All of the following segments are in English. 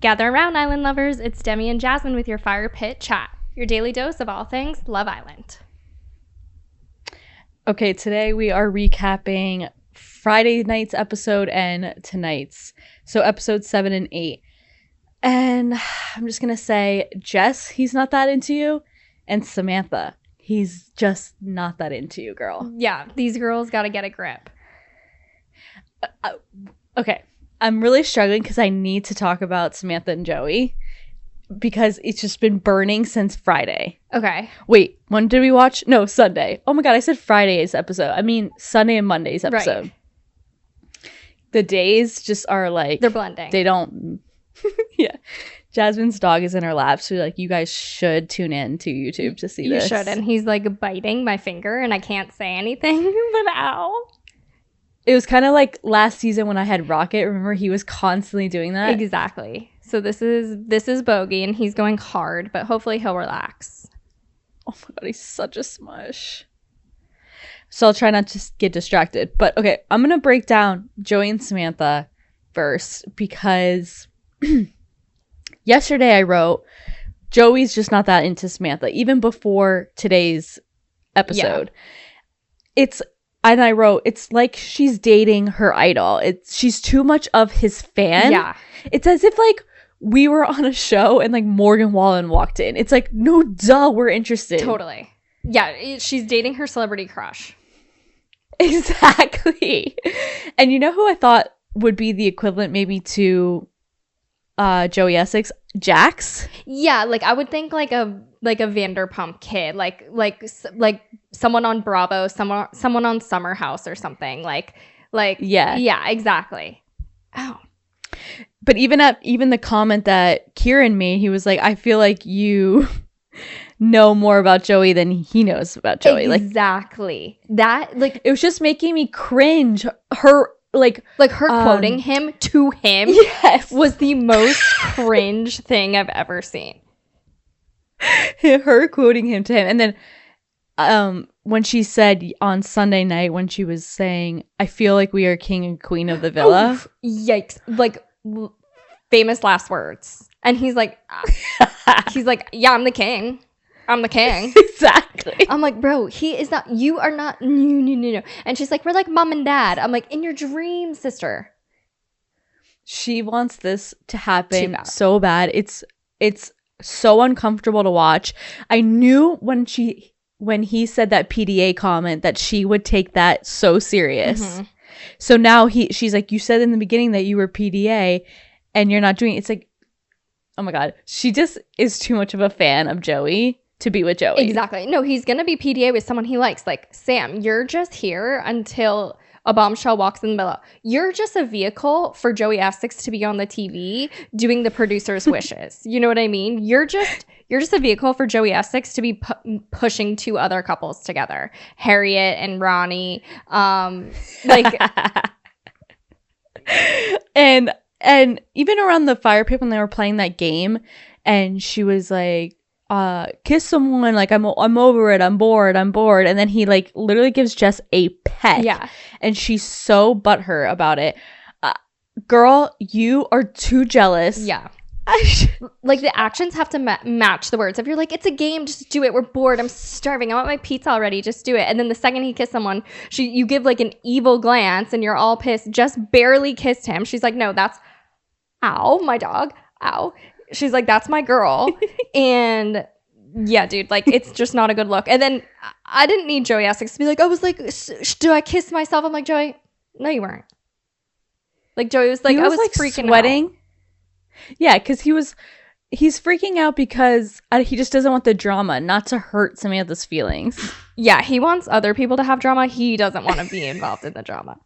Gather around, Island lovers. It's Demi and Jasmine with your Fire Pit Chat, your daily dose of all things Love Island. Okay, today we are recapping Friday night's episode and tonight's. So episodes 7 and 8. And I'm just going to say, Jess, he's not that into you. And Samantha, he's just not that into you, girl. Yeah, these girls got to get a grip. Okay, I'm really struggling because I need to talk about Samantha and Joey because it's just been burning since Friday. Okay. Wait, when did we watch? No, Sunday. Oh my God, I said Friday's episode. I mean Sunday and Monday's episode. Right. The days just are like... They're blending. They don't... Yeah. Jasmine's dog is in her lap, so like you guys should tune in to YouTube to see this. You should, and he's like biting my finger and I can't say anything, but ow. It was kind of like last season when I had Rocket. Remember, he was constantly doing that? Exactly. So this is Bogey, and he's going hard, but hopefully he'll relax. Oh my God, he's such a smush. So I'll try not to get distracted. But okay, I'm going to break down Joey and Samantha first because yesterday I wrote, Joey's just not that into Samantha, even before today's episode. Yeah. And I wrote, it's like she's dating her idol. She's too much of his fan. Yeah. It's as if like we were on a show and like Morgan Wallen walked in. It's like, no, duh, we're interested. Totally. Yeah, she's dating her celebrity crush. Exactly. And you know who I thought would be the equivalent maybe to Joey Essex? Jax? Yeah, like I would think like a Vanderpump kid, like someone on Bravo, someone on Summer House or something. Like yeah, exactly. Oh. But even the comment that Kieran made, he was like, I feel like you know more about Joey than he knows about Joey. Exactly. That like it was just making me cringe. Her her quoting him to him, yes, was the most cringe thing I've ever seen. Her quoting him to him. And then when she said on Sunday night when she was saying, I feel like we are king and queen of the villa. Oof, yikes. Like famous last words. And he's like, yeah, I'm the king. I'm the king. Exactly. I'm like, bro, he is not, you are not, no. And she's like, we're like mom and dad. I'm like, in your dreams, sister. She wants this to happen so bad. It's so uncomfortable to watch. I knew when he said that PDA comment that she would take that so serious. Mm-hmm. So now she's like, you said in the beginning that you were PDA and you're not doing it. It's like, oh my God, she just is too much of a fan of Joey to be with Joey. Exactly. No, he's going to be PDA with someone he likes. Like, Sam, you're just here until a bombshell walks in the middle. You're just a vehicle for Joey Essex to be on the TV doing the producer's wishes. You know what I mean? You're just a vehicle for Joey Essex to be pushing two other couples together. Harriet and Ronnie. And even around the fire pit when they were playing that game and she was like, kiss someone, like I'm over it, I'm bored, and then he like literally gives Jess a peck. Yeah. And she's so butthurt about it. Girl, you are too jealous. Yeah. Like the actions have to match the words. If you're like, it's a game, just do it, we're bored, I'm starving, I want my pizza already, just do it. And then the second he kissed someone, you give like an evil glance and you're all pissed. Just barely kissed him. She's like, no, that's ow, my dog, ow. She's like, that's my girl. And yeah, dude, like it's just not a good look. And then I didn't need Joey Essex to be like, I was like, do I kiss myself? I'm like, Joey, no, you weren't. Like Joey was like, I was like freaking sweating out. Yeah, because he's freaking out because he just doesn't want the drama, not to hurt Samantha's feelings. Yeah, he wants other people to have drama. He doesn't want to be involved in the drama.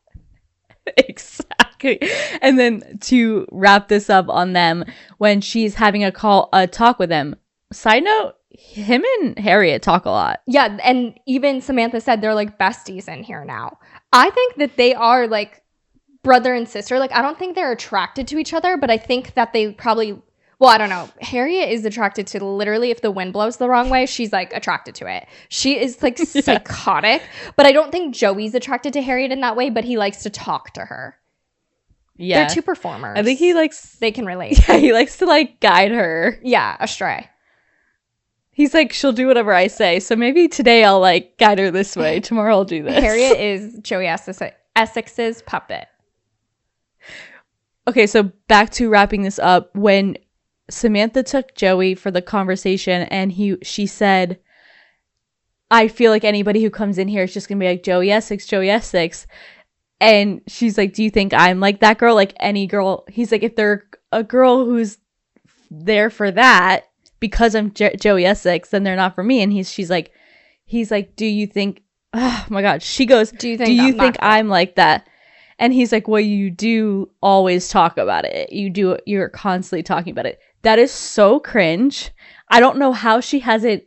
Exactly. And then to wrap this up on them, when she's having a talk with them, side note, him and Harriet talk a lot. Yeah, and even Samantha said they're like besties in here now. I think that they are like brother and sister. Like, I don't think they're attracted to each other, but I think that they probably, well, I don't know. Harriet is attracted to literally if the wind blows the wrong way, she's like attracted to it. She is like psychotic, but I don't think Joey's attracted to Harriet in that way, but he likes to talk to her. Yeah. They're two performers. I think they can relate. Yeah, he likes to like guide her. Yeah, astray. He's like, she'll do whatever I say. So maybe today I'll like guide her this way. Tomorrow I'll do this. Harriet is Joey Essex's puppet. Okay, so back to wrapping this up. When Samantha took Joey for the conversation and she said, I feel like anybody who comes in here is just gonna be like, Joey Essex, Joey Essex. And she's like, do you think I'm like that girl? Like any girl. He's like, if they're a girl who's there for that because I'm Joey Essex, then they're not for me. And he's like, do you think, oh my God. She goes, do you think I'm like that? And he's like, well, you do always talk about it. You're constantly talking about it. That is so cringe. I don't know how she hasn't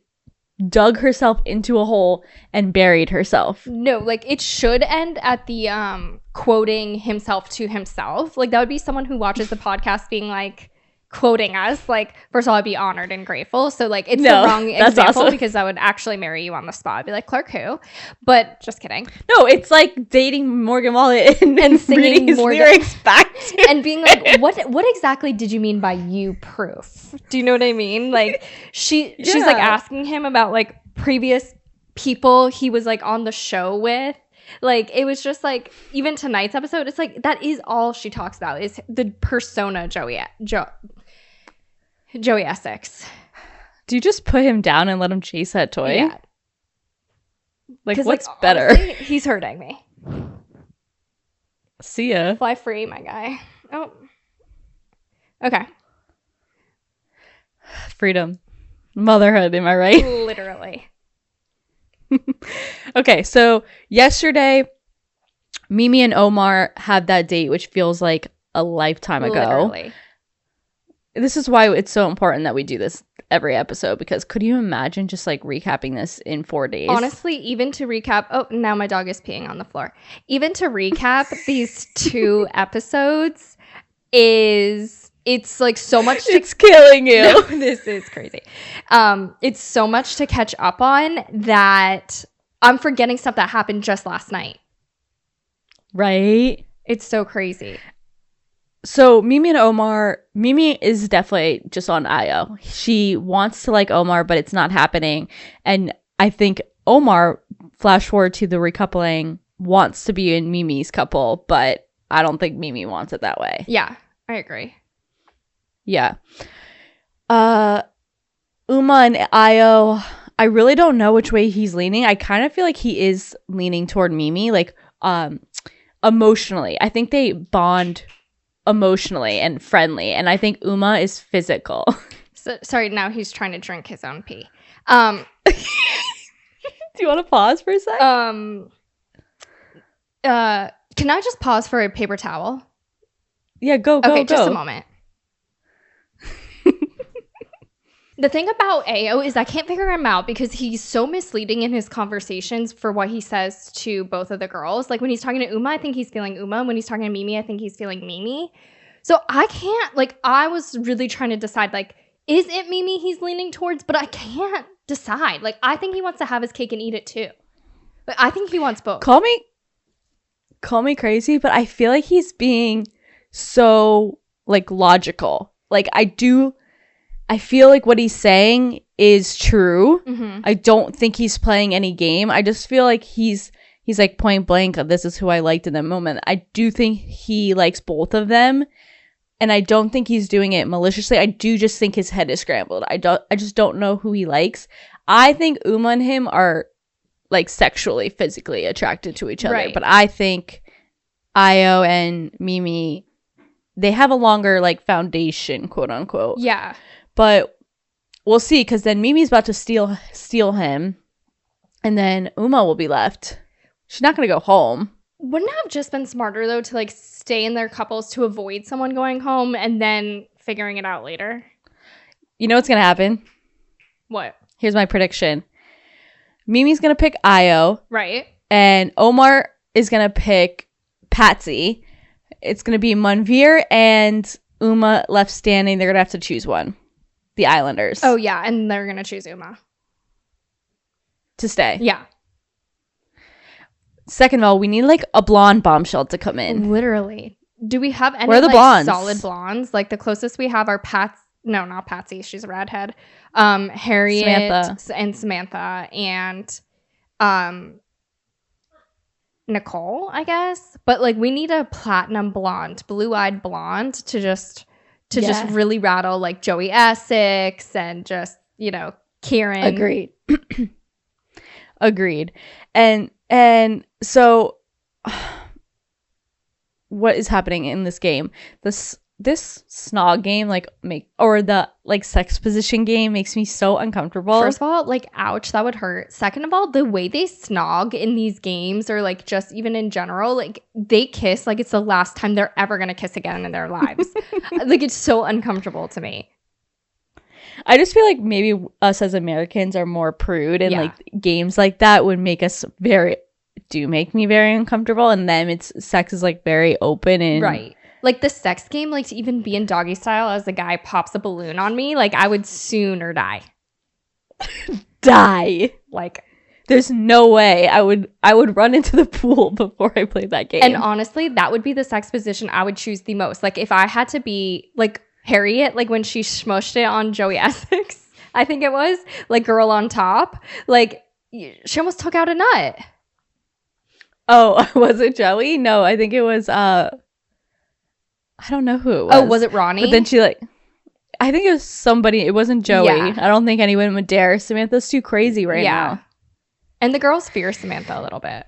dug herself into a hole and buried herself. No, like it should end at the quoting himself to himself. Like that would be someone who watches the podcast being like quoting us. Like, first of all, I'd be honored and grateful. So like it's the wrong example awesome. Because I would actually marry you on the spot. I'd be like, Clark who? But just kidding. No, it's like dating Morgan Wallen and singing his lyrics back to and being like, what exactly did you mean by you proof? Do you know what I mean? Like she's like asking him about like previous people he was like on the show with. Like it was just like, even tonight's episode, it's like that is all she talks about is the persona Joey Essex. Do you just put him down and let him chase that toy? Yeah. Like what's better? Honestly, he's hurting me. See ya. Fly free, my guy. Oh. Okay. Freedom. Motherhood, am I right? Literally. Okay, so yesterday, Mimi and Omar had that date, which feels like a lifetime ago. Literally. This is why it's so important that we do this every episode, because could you imagine just like recapping this in 4 days? Honestly, even to recap, oh, now my dog is peeing on the floor. Even to recap these 2 episodes it's like so much it's killing you. No, this is crazy. It's so much to catch up on that I'm forgetting stuff that happened just last night. Right? It's so crazy. So Mimi and Omar, Mimi is definitely just on IO. She wants to like Omar, but it's not happening. And I think Omar, flash forward to the recoupling, wants to be in Mimi's couple, but I don't think Mimi wants it that way. Yeah, I agree. Yeah. Uma and Io, I really don't know which way he's leaning. I kind of feel like he is leaning toward Mimi, like emotionally. I think they bond emotionally and friendly, and I think Uma is physical. So, sorry, now he's trying to drink his own pee. Do you want to pause for a sec? Can I just pause for a paper towel? Yeah, go. Just a moment. The thing about Ao is I can't figure him out because he's so misleading in his conversations for what he says to both of the girls. Like when he's talking to Uma, I think he's feeling Uma. When he's talking to Mimi, I think he's feeling Mimi. So I can't, like, I was really trying to decide, like, is it Mimi he's leaning towards? But I can't decide. Like, I think he wants to have his cake and eat it too. But I think he wants both. Call me crazy, but I feel like he's being so, like, logical. Like, I feel like what he's saying is true. Mm-hmm. I don't think he's playing any game. I just feel like he's like point blank, this is who I liked in the moment. I do think he likes both of them, and I don't think he's doing it maliciously. I do just think his head is scrambled. I just don't know who he likes. I think Uma and him are like sexually, physically attracted to each other. Right. But I think Io and Mimi, they have a longer like foundation, quote unquote. Yeah. But we'll see, because then Mimi's about to steal him, and then Uma will be left. She's not going to go home. Wouldn't it have just been smarter, though, to like stay in their couples to avoid someone going home and then figuring it out later? You know what's going to happen? What? Here's my prediction. Mimi's going to pick Io. Right. And Omar is going to pick Patsy. It's going to be Manveer and Uma left standing. They're going to have to choose one. The Islanders. Oh, yeah. And they're going to choose Uma. To stay. Yeah. Second of all, we need like a blonde bombshell to come in. Literally. Do we have any Where are the blondes? Solid blondes? Like the closest we have are no, not Patsy. She's a redhead. Harriet Samantha and Nicole, I guess. But like we need a platinum blonde, blue-eyed blonde to just really rattle like Joey Essex and just, Kieran. Agreed. And so what is happening in this game? This snog game, the sex position game makes me so uncomfortable. First of all, ouch, that would hurt. Second of all, the way they snog in these games, or just even in general, they kiss like it's the last time they're ever gonna kiss again in their lives. It's so uncomfortable to me. I just feel like maybe us as Americans are more prude, and games like that would make me very uncomfortable, and them sex is very open and right. The sex game, to even be in doggy style as a guy pops a balloon on me, I would sooner die. There's no way I would run into the pool before I played that game. And honestly, that would be the sex position I would choose the most. If I had to be Harriet, when she smushed it on Joey Essex, I think it was, girl on top, she almost took out a nut. Oh, was it Joey? No, I think it was I don't know who it was. Oh, was it Ronnie? But then she I think it was somebody. It wasn't Joey. Yeah. I don't think anyone would dare. Samantha's too crazy right now. And the girls fear Samantha a little bit.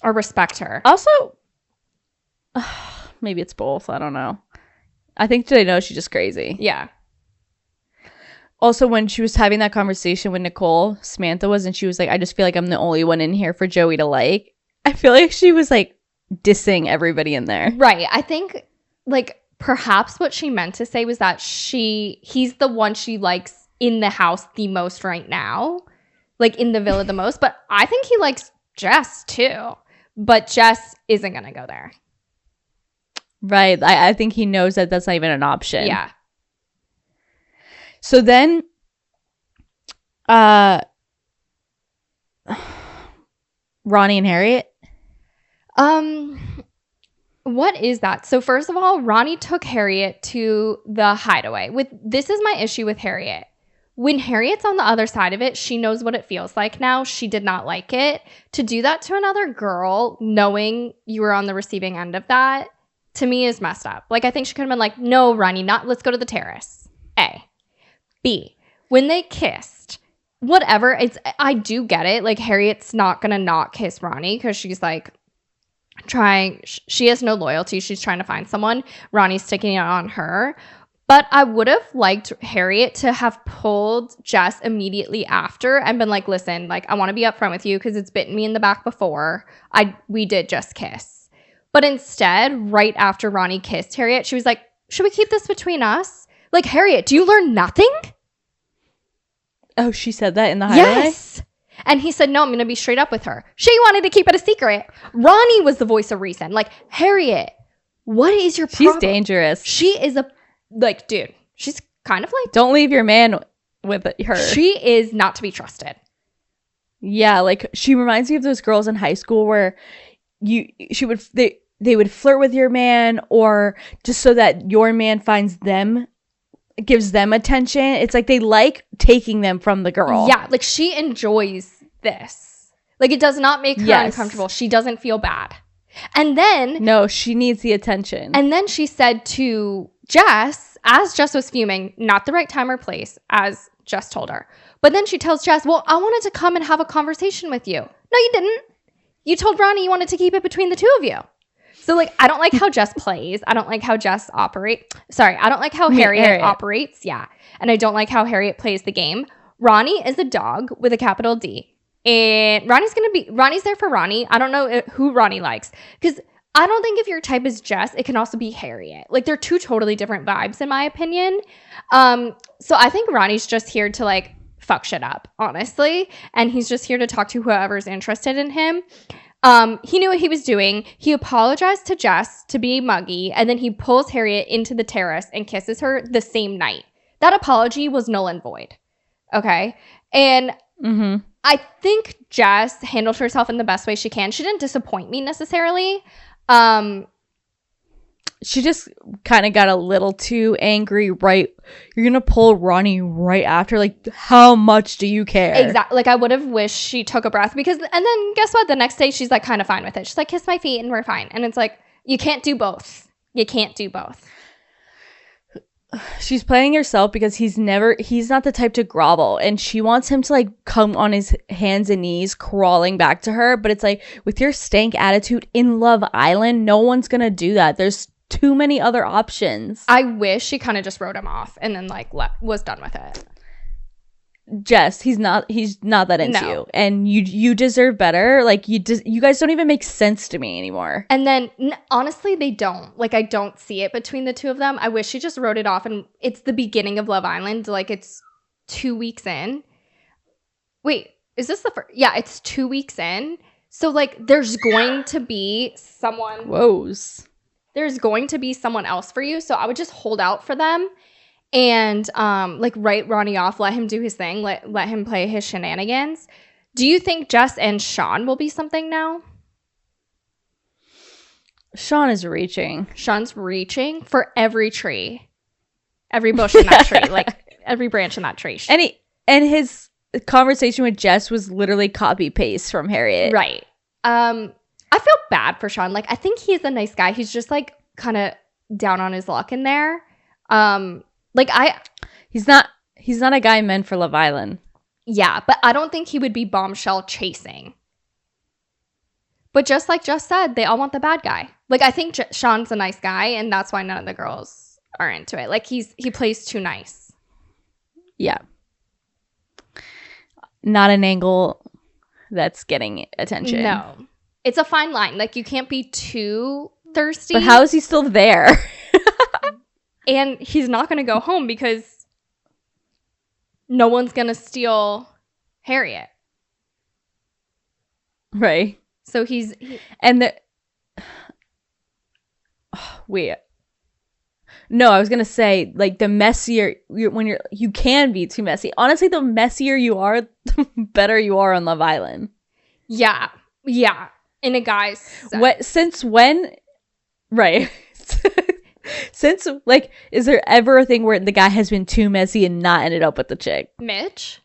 Or respect her. Also, maybe it's both. I don't know. I think they know she's just crazy. Yeah. Also, when she was having that conversation with Nicole, Samantha was, and she was like, I just feel like I'm the only one in here for Joey to like. I feel like she was dissing everybody in there. Right. I think perhaps what she meant to say was that he's the one she likes in the house the most right now, in the villa the most, but I think he likes Jess too, but Jess isn't gonna go there. Right. I think he knows that that's not even an option. Yeah. So then Ronnie and Harriet. What is that? So first of all, Ronnie took Harriet to the hideaway. This is my issue with Harriet. When Harriet's on the other side of it, she knows what it feels like now. She did not like it. To do that to another girl, knowing you were on the receiving end of that, to me is messed up. I think she could have been like, no, Ronnie, let's go to the terrace. A. B. When they kissed, whatever, I do get it. Harriet's not gonna not kiss Ronnie because she's she has no loyalty. She's trying to find someone. Ronnie's sticking it on her. But I would have liked Harriet to have pulled Jess immediately after and been like, listen, I want to be upfront with you because it's bitten me in the back before. We did just kiss. But instead, right after Ronnie kissed Harriet, she was like, should we keep this between us? Harriet, do you learn nothing? Oh, she said that in the highway? Yes. And he said, no, I'm going to be straight up with her. She wanted to keep it a secret. Ronnie was the voice of reason. Harriet, what is your problem? She's dangerous. She is dude, she's kind of don't leave your man with her. She is not to be trusted. Yeah, she reminds me of those girls in high school where they would flirt with your man, or just so that your man finds them, gives them attention. It's they like taking them from the girl. Yeah, she enjoys this. It does not make her uncomfortable. She doesn't feel bad. And then no, she needs the attention. And then she said to Jess, as Jess was fuming, not the right time or place, as Jess told her. But then she tells Jess, well, I wanted to come and have a conversation with you. No, you didn't. You told Ronnie you wanted to keep it between the two of you. So, I don't like how Jess plays. I don't like how Jess operates. Sorry, I don't like how Harriet operates. Yeah. And I don't like how Harriet plays the game. Ronnie is a dog with a capital D. And Ronnie's there for Ronnie. I don't know who Ronnie likes. Because I don't think if your type is Jess, it can also be Harriet. They're two totally different vibes, in my opinion. So I think Ronnie's just here to, fuck shit up, honestly. And he's just here to talk to whoever's interested in him. He knew what he was doing. He apologized to Jess to be muggy, and then he pulls Harriet into the terrace and kisses her the same night. That apology was null and void. Okay? And I think Jess handled herself in the best way she can. She didn't disappoint me necessarily. She just kind of got a little too angry, right? You're going to pull Ronnie right after. Like, how much do you care? Exactly. Like, I would have wished she took a breath because, and then guess what? The next day, she's like kind of fine with it. She's like, kiss my feet and we're fine. And it's like, you can't do both. You can't do both. She's playing herself because he's not the type to grovel, and she wants him to like come on his hands and knees crawling back to her, but it's like, with your stank attitude in Love Island, no one's gonna do that. There's too many other options. I wish she kind of just wrote him off and then like was done with it. Jess, he's not that into you, and you deserve better. Like, you guys don't even make sense to me anymore. And then honestly, they don't. Like, I don't see it between the two of them. I wish she just wrote it off, and it's the beginning of Love Island. Like, it's 2 weeks in. Wait, is this the first? Yeah, it's 2 weeks in. So like, there's going to be someone. Woes. There's going to be someone else for you. So I would just hold out for them. And like, write Ronnie off, let him do his thing, let him play his shenanigans. Do you think Jess and Sean will be something now? Sean is reaching. Sean's reaching for every tree, every bush in that tree, like every branch in that tree. And his conversation with Jess was literally copy paste from Harriet. Right. I feel bad for Sean. Like, I think he's a nice guy. He's just like kind of down on his luck in there. Like, he's not a guy meant for Love Island. Yeah, but I don't think he would be bombshell chasing. But just like Jess said, they all want the bad guy. Like, I think Sean's a nice guy, and that's why none of the girls are into it. Like, he plays too nice. Yeah. Not an angle that's getting attention. No. It's a fine line. Like, you can't be too thirsty. But how is he still there? And he's not going to go home because no one's going to steal Harriet. Right. So wait. No, I was going to say, like, the messier, you can be too messy. Honestly, the messier you are, the better you are on Love Island. Yeah. Yeah. In a guy's sense. Since when? Right. Since, like, is there ever a thing where the guy has been too messy and not ended up with the chick? Mitch?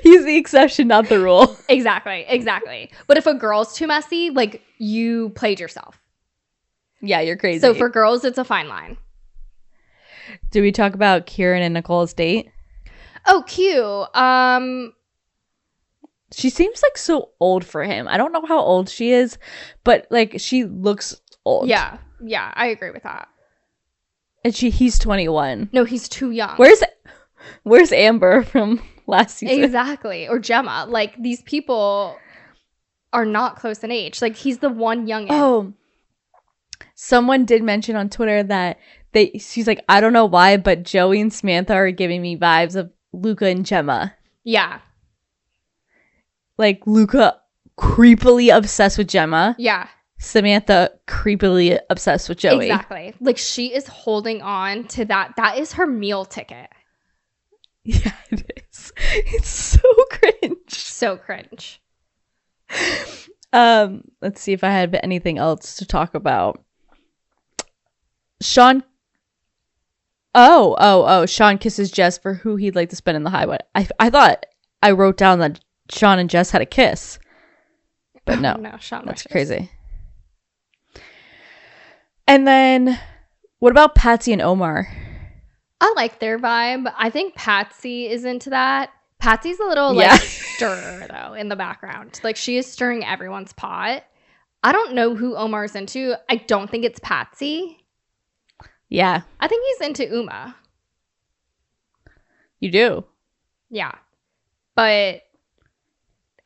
He's the exception, not the rule. Exactly. But if a girl's too messy, like, you played yourself. Yeah, you're crazy. So for girls, it's a fine line. Do we talk about Kieran and Nicole's date? Oh, cute. She seems like so old for him. I don't know how old she is, but like, she looks old. Yeah, I agree with that. And he's 21. No, he's too young. Where's Amber from last season? Exactly. Or Gemma. Like, these people are not close in age. Like, he's the one youngin'. Oh, someone did mention on Twitter that she's like, I don't know why, but Joey and Samantha are giving me vibes of Luca and Gemma. Yeah. Like, Luca creepily obsessed with Gemma. Yeah. Samantha creepily obsessed with Joey. Exactly. Like, she is holding on to that. That is her meal ticket. Yeah, it is. It's so cringe. So cringe. Let's see if I have anything else to talk about. Sean. Oh. Sean kisses Jess for who he'd like to spend in the highway. I thought I wrote down that Sean and Jess had a kiss. But no. No, Sean That's wishes. crazy. And then, what about Patsy and Omar? I like their vibe. I think Patsy is into that. Patsy's a little stirrer though in the background. Like, she is stirring everyone's pot. I don't know who Omar's into. I don't think it's Patsy. Yeah. I think he's into Uma. You do? Yeah. But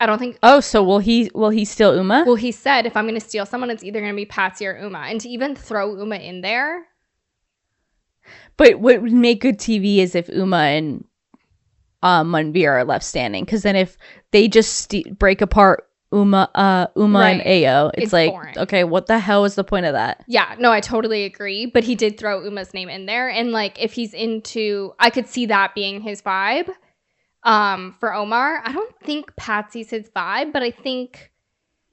I don't think... Oh, so will he steal Uma? Well, he said if I'm going to steal someone, it's either going to be Patsy or Uma. And to even throw Uma in there... But what would make good TV is if Uma and Manveer are left standing. Because then if they just break apart Uma right. And Ayo, it's like, boring. Okay, what the hell is the point of that? Yeah, no, I totally agree. But he did throw Uma's name in there. And like, if he's into... I could see that being his vibe. For Omar, I don't think Patsy's his vibe, but I think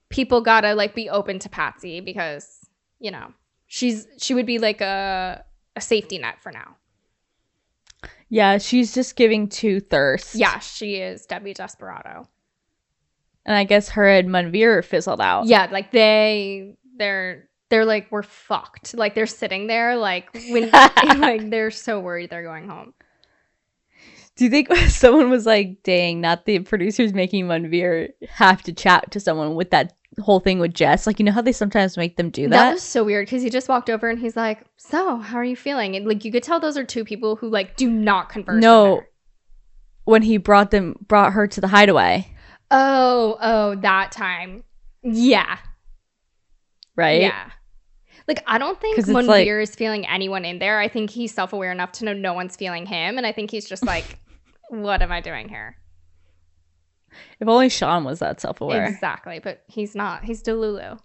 people gotta like be open to Patsy because, you know, she would be like a safety net for now. Yeah, she's just giving to thirst. Yeah, she is Debbie Desperado. And I guess her and Manveer fizzled out. Yeah, like they're like, we're fucked. Like they're sitting there like when like they're so worried they're going home. Do you think someone was like, dang, not the producers making Manveer have to chat to someone with that whole thing with Jess? Like, you know how they sometimes make them do that? That was so weird because he just walked over and he's like, so how are you feeling? And like you could tell those are two people who like do not converse. No, when he brought her to the hideaway. Oh, that time. Yeah. Right? Yeah. Like, I don't think Manveer is feeling anyone in there. I think he's self-aware enough to know no one's feeling him. And I think he's just like, what am I doing here? If only Sean was that self-aware. Exactly. But he's not. He's Delulu.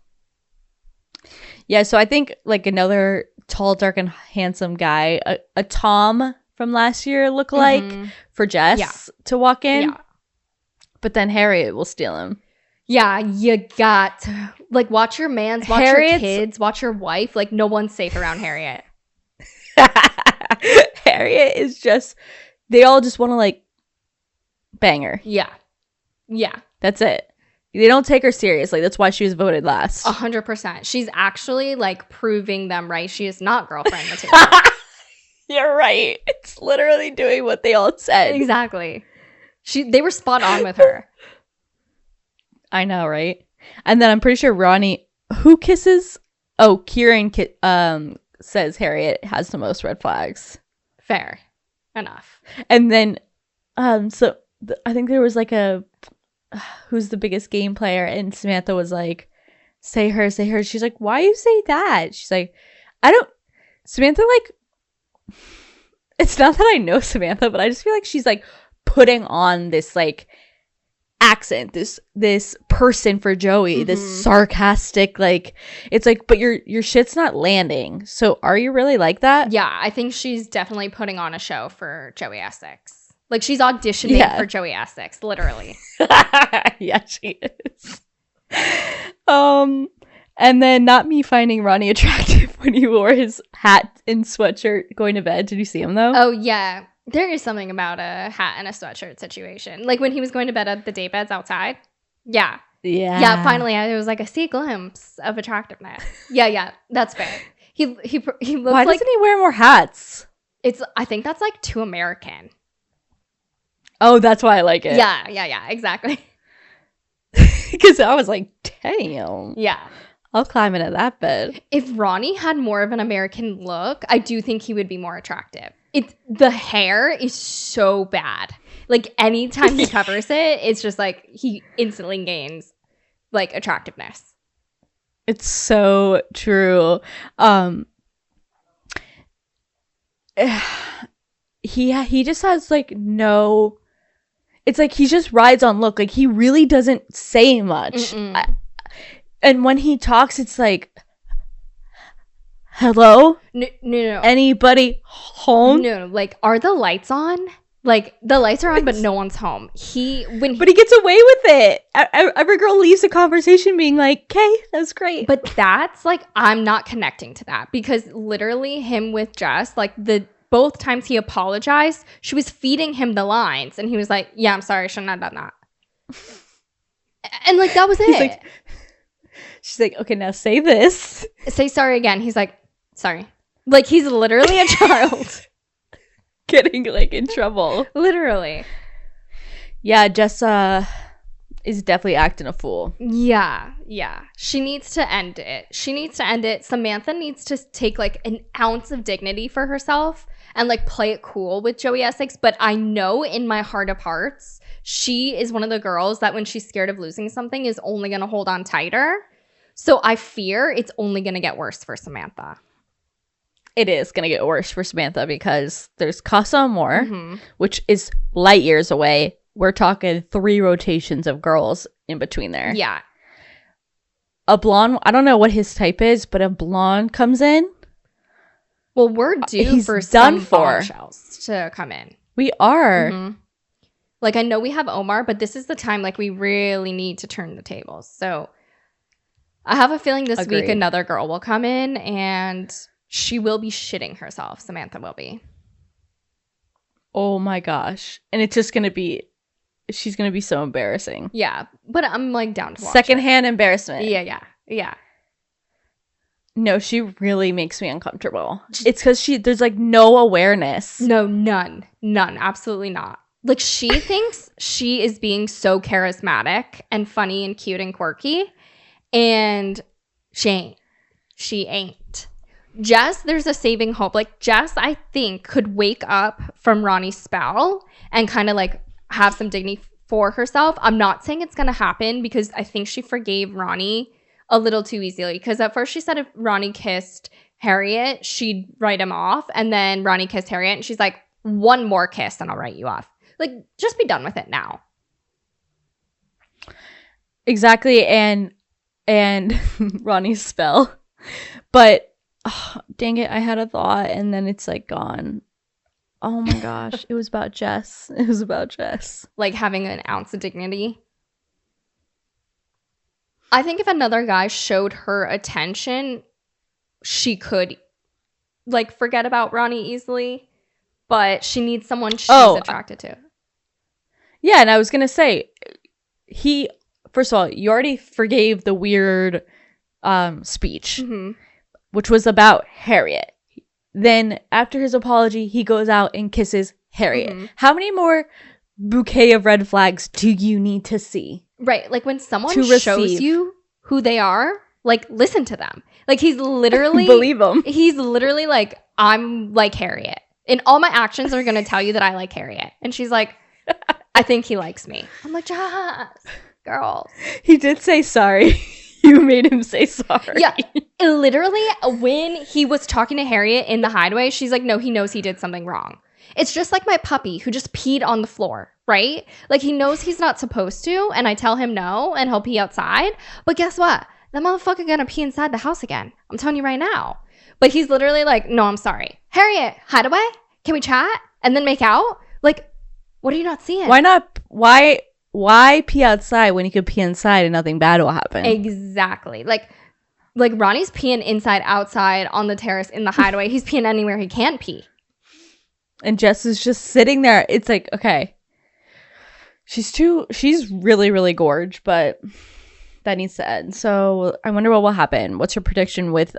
Yeah, so I think like another tall, dark, and handsome guy, a Tom from last year lookalike for Jess to walk in. Yeah. But then Harriet will steal him. Yeah, you got to, like, watch your mans, watch your kids, watch your wife. Like, no one's safe around Harriet. Harriet is just, they all just want to, like, bang her. Yeah. Yeah. That's it. They don't take her seriously. That's why she was voted last. 100%. She's actually, like, proving them right. She is not girlfriend material. You're right. It's literally doing what they all said. Exactly. They were spot on with her. I know, right? And then I'm pretty sure Ronnie, who kisses? Oh, Kieran says Harriet has the most red flags. Fair enough. And then, I think there was like who's the biggest game player? And Samantha was like, say her. She's like, why you say that? She's like, Samantha, like, it's not that I know Samantha, but I just feel like she's like putting on this like accent, this person for Joey, this sarcastic, like, it's like, but your shit's not landing. So are you really like that? Yeah, I think she's definitely putting on a show for Joey Essex. Like, she's auditioning for Joey Essex, literally. Yeah, she is. And then not me finding Ronnie attractive when he wore his hat and sweatshirt going to bed. Did you see him though? Oh yeah. There is something about a hat and a sweatshirt situation. Like when he was going to bed at the day beds outside. Yeah. Yeah. Yeah, finally it was like I see a glimpse of attractiveness. Yeah, that's fair. He looks Why doesn't he wear more hats? I think that's like too American. Oh, that's why I like it. Yeah, exactly. Because I was like, damn. Yeah. I'll climb into that bed. If Ronnie had more of an American look, I do think he would be more attractive. The hair is so bad. Like anytime he covers it, it's just like he instantly gains like attractiveness. It's so true. He just has like no. It's like he just rides on look. Like he really doesn't say much. And when he talks, it's like, hello? No. Anybody home? No. Like, are the lights on? Like, the lights are on, but no one's home. But he gets away with it. Every girl leaves the conversation being like, okay, that's great. But that's, like, I'm not connecting to that. Because literally him with Jess, like, both times he apologized, she was feeding him the lines. And he was like, yeah, I'm sorry, I shouldn't have done that. And, like, that was it. She's like, okay, now say this. Say sorry again. He's like, sorry. Like, he's literally a child. Getting, like, in trouble. Literally. Yeah, Jess is definitely acting a fool. Yeah. She needs to end it. Samantha needs to take, like, an ounce of dignity for herself and, like, play it cool with Joey Essex. But I know in my heart of hearts, she is one of the girls that when she's scared of losing something is only going to hold on tighter. So I fear it's only going to get worse for Samantha. It is going to get worse for Samantha because there's Casa Amor, which is light years away. We're talking 3 rotations of girls in between there. Yeah. A blonde, I don't know what his type is, but a blonde comes in. Well, we're due for some bombshells to come in. We are. Like, I know we have Omar, but this is the time, like, we really need to turn the tables. So I have a feeling this Agreed. week another girl will come in and she will be shitting herself. Samantha will be. Oh my gosh. And it's just going to be, she's going to be so embarrassing. Yeah. But I'm like down to watch Secondhand embarrassment. Yeah. No, she really makes me uncomfortable. It's because there's like no awareness. No, none. Absolutely not. Like she thinks she is being so charismatic and funny and cute and quirky. And she ain't. Jess, there's a saving hope. Like Jess, I think, could wake up from Ronnie's spell and kind of like have some dignity for herself. I'm not saying it's going to happen because I think she forgave Ronnie a little too easily. Because at first she said if Ronnie kissed Harriet, she'd write him off. And then Ronnie kissed Harriet and she's like, one more kiss and I'll write you off. Like, just be done with it now. Exactly. And Ronnie's spell. But dang it, I had a thought and then it's like gone. Oh my gosh. It was about Jess. Like having an ounce of dignity. I think if another guy showed her attention, she could like forget about Ronnie easily. But she needs someone she's attracted to. Yeah, and I was gonna say, first of all, you already forgave the weird speech, which was about Harriet. Then after his apology, he goes out and kisses Harriet. How many more bouquet of red flags do you need to see? Right, like when someone shows you who they are, like listen to them. Like he's literally believe him. He's literally like, I'm like Harriet, and all my actions are gonna tell you that I like Harriet. And she's like, I think he likes me. I'm like, Jess, girl. He did say sorry. You made him say sorry. Yeah, literally when he was talking to Harriet in the hideaway, she's like, no, he knows he did something wrong. It's just like my puppy who just peed on the floor, right? Like he knows he's not supposed to, and I tell him no, and he'll pee outside. But guess what? That motherfucker gonna pee inside the house again. I'm telling you right now. But he's literally like, no, I'm sorry. Harriet, hideaway? Can we chat? And then make out? Like, what are you not seeing? Why not? Why pee outside when you could pee inside and nothing bad will happen? Exactly. Like Ronnie's peeing inside, outside, on the terrace, in the hideaway. He's peeing anywhere he can pee. And Jess is just sitting there. It's like, okay. She's really, really gorge, but that needs to end. So I wonder what will happen. What's your prediction with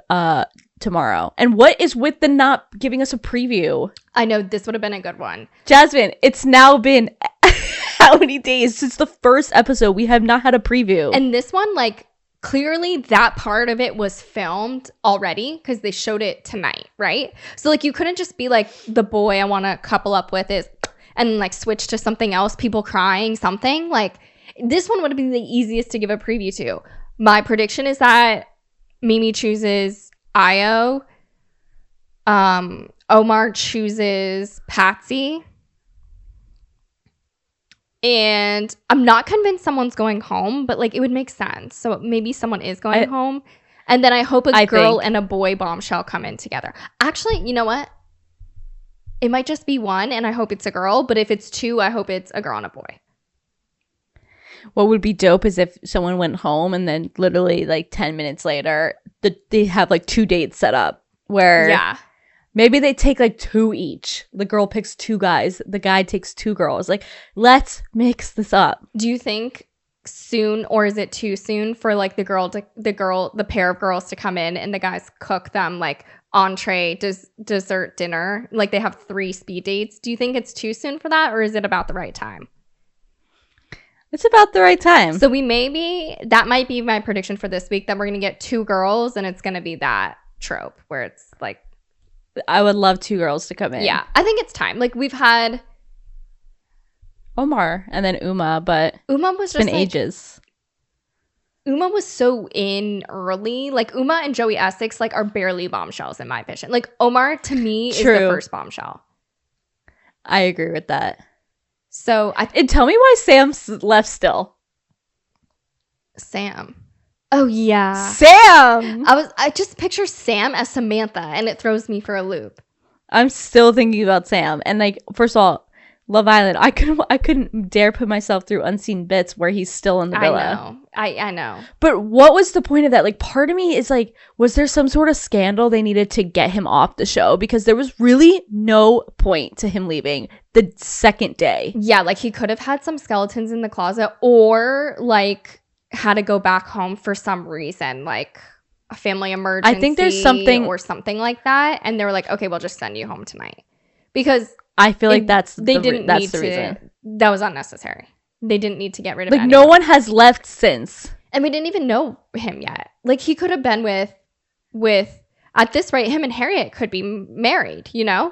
tomorrow? And what is with the not giving us a preview? I know this would have been a good one. Jasmine, it's now been how many days since the first episode? We have not had a preview. And this one, like, clearly that part of it was filmed already because they showed it tonight, right? So, like, you couldn't just be like, the boy I want to couple up with is, and like switch to something else, people crying, something. Like, this one would have been the easiest to give a preview to. My prediction is that Mimi chooses Io. Omar chooses Patsy. And I'm not convinced someone's going home, but like it would make sense. So maybe someone is going home. And then I hope a girl and a boy bombshell come in together. Actually, you know what? It might just be one, and I hope it's a girl. But if it's two, I hope it's a girl and a boy. What would be dope is if someone went home and then literally like 10 minutes later, they have like 2 dates set up where maybe they take like 2 each. The girl picks 2 guys. The guy takes 2 girls. Like, let's mix this up. Do you think soon, or is it too soon for like the pair of girls to come in and the guys cook them like entree, dessert, dinner? Like they have 3 speed dates. Do you think it's too soon for that, or is it about the right time? It's about the right time. So that might be my prediction for this week, that we're going to get 2 girls and it's going to be that trope where it's like, I would love 2 girls to come in. Yeah, I think it's time. Like we've had Omar and then Uma, but Uma was just been like, ages. Uma was so in early. Like Uma and Joey Essex like are barely bombshells in my opinion. Like Omar to me is the first bombshell. I agree with that. So and tell me why Sam's left still. Sam. Oh yeah. Sam! I just picture Sam as Samantha and it throws me for a loop. I'm still thinking about Sam. And like, first of all, Love Island. I couldn't dare put myself through Unseen Bits where he's still in the villa. I know. But what was the point of that? Like, part of me is like, was there some sort of scandal they needed to get him off the show? Because there was really no point to him leaving the second day. Yeah, like he could have had some skeletons in the closet, or like had to go back home for some reason, like a family emergency. I think there's something or something like that, and they were like, okay, we'll just send you home tonight. Because I feel like that's the reason. That was unnecessary. They didn't need to get rid of like anyone. No one has left since. And we didn't even know him yet. Like, he could have been with at this rate, him and Harriet could be married, you know?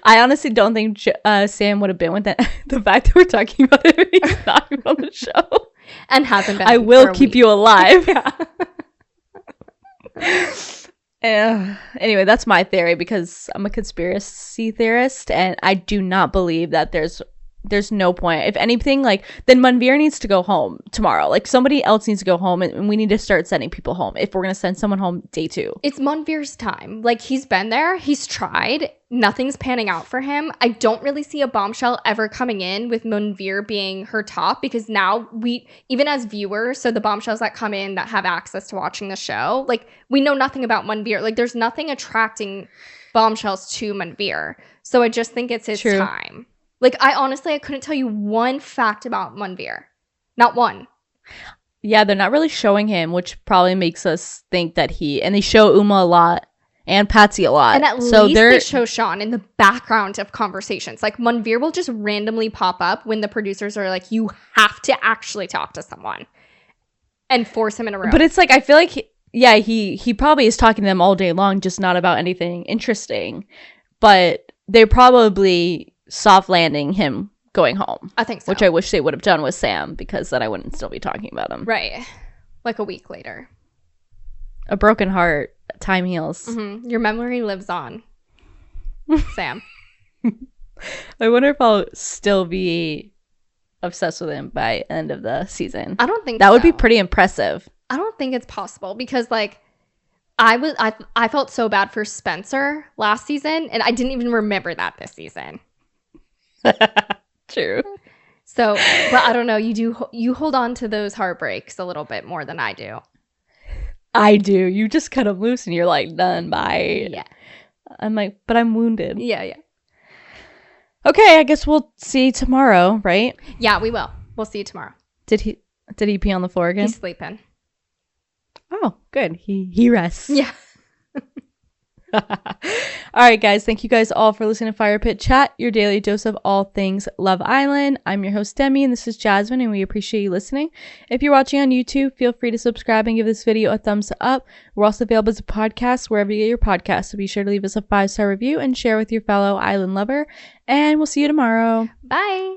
I honestly don't think Sam would have been with that. The fact that we're talking about him, he's not on the show. And hasn't been. I will keep you alive. Yeah. Anyway, that's my theory, because I'm a conspiracy theorist and I do not believe that there's no point. If anything, like, then Manveer needs to go home tomorrow. Like, somebody else needs to go home, and we need to start sending people home if we're going to send someone home day 2. It's Manveer's time. Like, he's been there. He's tried. Nothing's panning out for him. I don't really see a bombshell ever coming in with Manveer being her top, because now we, even as viewers, so the bombshells that come in that have access to watching the show, like, we know nothing about Manveer. Like, there's nothing attracting bombshells to Manveer. So I just think it's his time. Like, I couldn't tell you one fact about Manveer. Not one. Yeah, they're not really showing him, which probably makes us think that and they show Uma a lot and Patsy a lot. And at least they show Sean in the background of conversations. Like, Manveer will just randomly pop up when the producers are like, you have to actually talk to someone, and force him in a room. But it's like, I feel like, he probably is talking to them all day long, just not about anything interesting. But they're probably soft landing him going home. I think so. Which I wish they would have done with Sam, because then I wouldn't still be talking about him. Right. Like a week later. A broken heart, time heals. Mm-hmm. Your memory lives on, Sam. I wonder if I'll still be obsessed with him by end of the season. I don't think that would be pretty impressive. I don't think it's possible, because like I felt so bad for Spencer last season, and I didn't even remember that this season. True. So, but I don't know. You hold on to those heartbreaks a little bit more than I do. I do. You just cut them loose and you're like, done, bye. Yeah. I'm like, but I'm wounded. Yeah. Okay, I guess we'll see tomorrow, right? Yeah, we will. We'll see you tomorrow. Did he pee on the floor again? He's sleeping. Oh, good. He rests. Yeah. All right, guys. Thank you guys all for listening to Fire Pit Chat, your daily dose of all things Love Island. I'm your host, Demi, and this is Jasmine, and we appreciate you listening. If you're watching on YouTube, feel free to subscribe and give this video a thumbs up. We're also available as a podcast wherever you get your podcasts, so be sure to leave us a 5-star review and share with your fellow island lover. And we'll see you tomorrow. Bye.